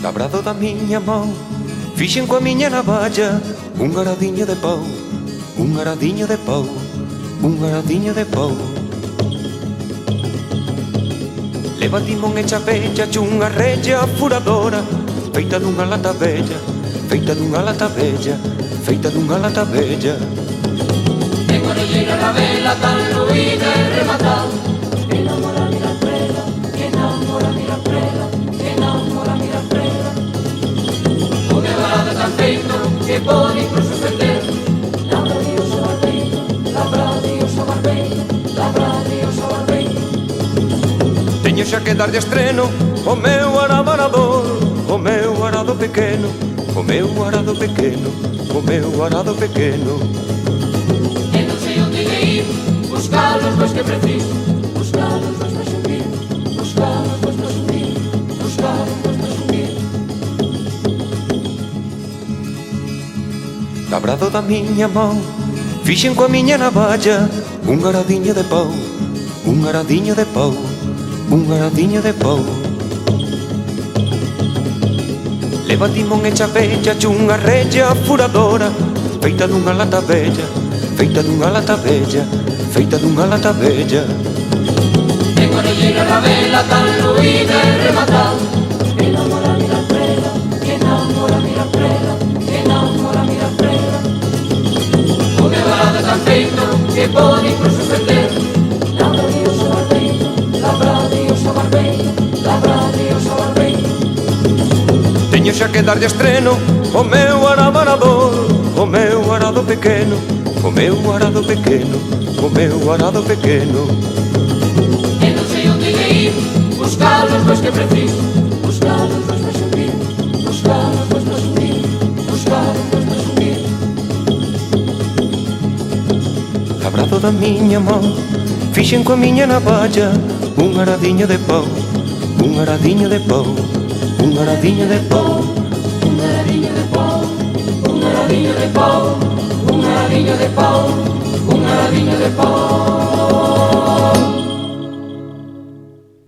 Labrado da miña mão, fixen coa miña navalla un aradiño de pau, un aradiño de pau, un aradiño de pau. Leva timón e chapella chunha rella furadora, feita dunha lata bella, feita dunha lata bella, feita dunha lata bella. Tengo orelleira na vela tan ruída e rematada, que namora mira prela, que namora mira prela, que namora mira prela. O meu arado tan feito que pode incluso estender. Labra Dios o barbeito, labra Dios o barbeito, labra Dios o barbeito. Teño xa que darlle estreno o meu arado arador, o meu arado pequeno, o meu arado pequeno, o meu arado pequeno. E non sei onde ir, buscar os bois que preciso, buscar os bois para subir, buscar os bois para subir, buscar os bois para subir. Labrado da miña mão, fixen coa miña navalla un aradiño de pau, un aradiño de pau, un aradiño de pau. Leva timón e chapella chunha rella furadora, feita dunha lata bella, feita dunha lata bella, feita dunha lata bella. Tengo orelleira na vela tan ruída e rematada, que namora mira prela, que namora mira prela, que namora mira prela. O meu arado tan feito que pode incluso estender. Labra Dios o barbeito, labra Dios o barbeito, labra Dios o barbeito. Teño xa que darlle estreno o meu arado arador, o meu arado pequeno, o meu arado pequeno, o meu arado pequeno. E non sei onde ir, buscar os bois que preciso, buscar os bois para subir, buscar os bois para subir, buscar os bois para subir. Labrado da miña mão, fixen coa miña navalla un aradiño de pau, un aradiño de pau, un aradiño de pau. Un aradiño de pau, un aradiño de pau, un aradiño de pau, un aradiño de pau.